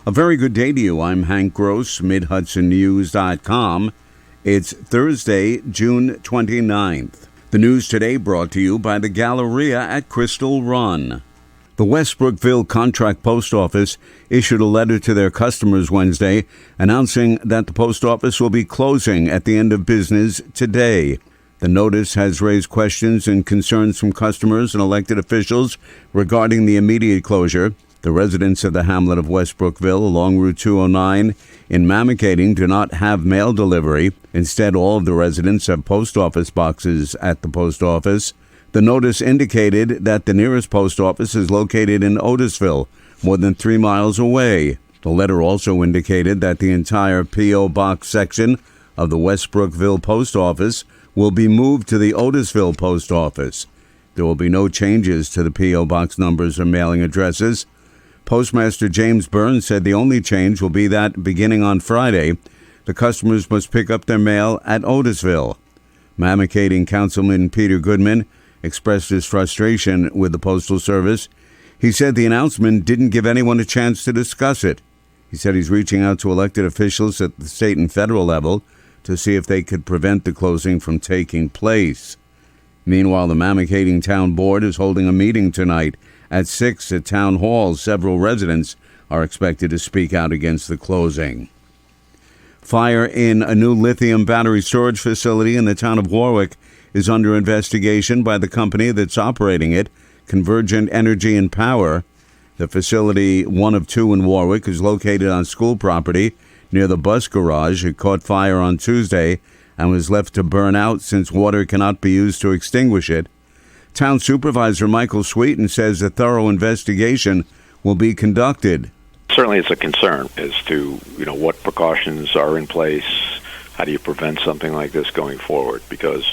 A very good day to you. I'm Hank Gross, Mid-HudsonNews.com. It's Thursday, June 29th. The news today brought to you by the Galleria at Crystal Run. The Westbrookville Contract Post Office issued a letter to their customers Wednesday announcing that the post office will be closing at the end of business today. The notice has raised questions and concerns from customers and elected officials regarding the immediate closure. The residents of the hamlet of Westbrookville along Route 209 in Mamakating do not have mail delivery. Instead, all of the residents have post office boxes at the post office. The notice indicated that the nearest post office is located in Otisville, more than 3 miles away. The letter also indicated that the entire P.O. Box section of the Westbrookville Post Office will be moved to the Otisville Post Office. There will be no changes to the P.O. Box numbers or mailing addresses. Postmaster James Burns said the only change will be that, beginning on Friday, the customers must pick up their mail at Otisville. Mamakating Councilman Peter Goodman expressed his frustration with the Postal Service. He said the announcement didn't give anyone a chance to discuss it. He said he's reaching out to elected officials at the state and federal level to see if they could prevent the closing from taking place. Meanwhile, the Mamakating Town Board is holding a meeting tonight at 6 at Town Hall. Several residents are expected to speak out against the closing. Fire in a new lithium battery storage facility in the town of Warwick is under investigation by the company that's operating it, Convergent Energy and Power. The facility, one of two in Warwick, is located on school property near the bus garage. It caught fire on Tuesday and was left to burn out since water cannot be used to extinguish it. Town Supervisor Michael Sweeten says a thorough investigation will be conducted. Certainly it's a concern as to, what precautions are in place. How do you prevent something like this going forward? Because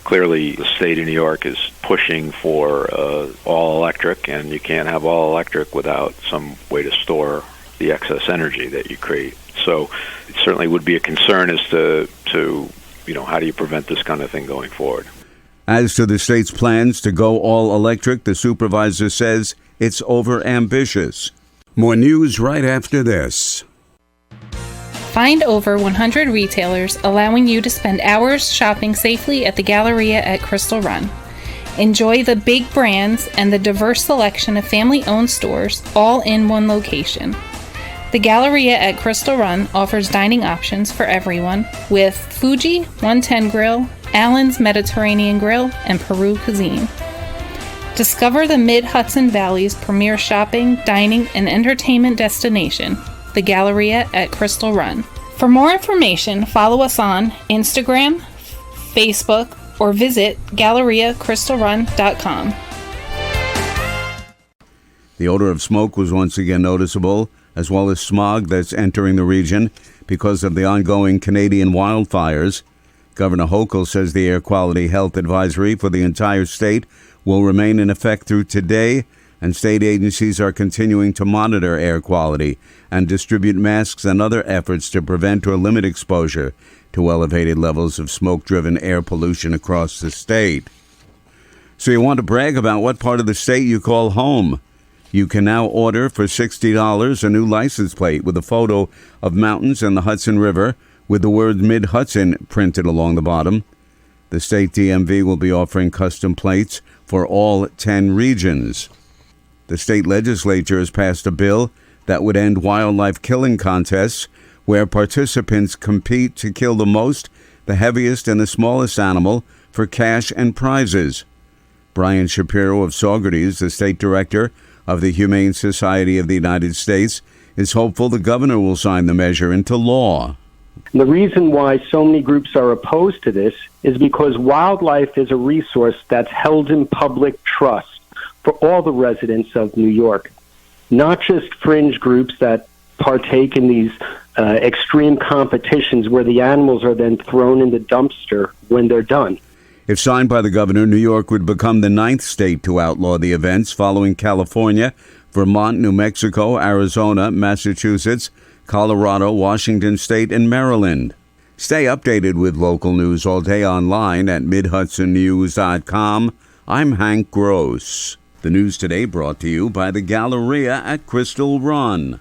clearly the state of New York is pushing for all electric, and you can't have all electric without some way to store the excess energy that you create. So it certainly would be a concern as to how do you prevent this kind of thing going forward. As to the state's plans to go all electric, the supervisor says it's overambitious. More news right after this. Find over 100 retailers allowing you to spend hours shopping safely at the Galleria at Crystal Run. Enjoy the big brands and the diverse selection of family-owned stores all in one location. The Galleria at Crystal Run offers dining options for everyone with Fuji 110 Grill, Allen's Mediterranean Grill, and Peru Cuisine. Discover the Mid-Hudson Valley's premier shopping, dining, and entertainment destination, the Galleria at Crystal Run. For more information, follow us on Instagram, Facebook, or visit GalleriaCrystalRun.com. The odor of smoke was once again noticeable, as well as smog that's entering the region because of the ongoing Canadian wildfires. Governor Hochul says the air quality health advisory for the entire state will remain in effect through today, and state agencies are continuing to monitor air quality and distribute masks and other efforts to prevent or limit exposure to elevated levels of smoke-driven air pollution across the state. So you want to brag about what part of the state you call home? You can now order for $60 a new license plate with a photo of mountains and the Hudson River with the word Mid-Hudson printed along the bottom. The state DMV will be offering custom plates for all 10 regions. The state legislature has passed a bill that would end wildlife killing contests where participants compete to kill the most, the heaviest, and the smallest animal for cash and prizes. Brian Shapiro of Saugerties, the state director of the Humane Society of the United States, is hopeful the governor will sign the measure into law. The reason why so many groups are opposed to this is because wildlife is a resource that's held in public trust for all the residents of New York, not just fringe groups that partake in these extreme competitions where the animals are then thrown in the dumpster when they're done. If signed by the governor, New York would become the 9th state to outlaw the events, following California, Vermont, New Mexico, Arizona, Massachusetts, Colorado, Washington State, and Maryland. Stay updated with local news all day online at MidHudsonNews.com. I'm Hank Gross. The news today brought to you by the Galleria at Crystal Run.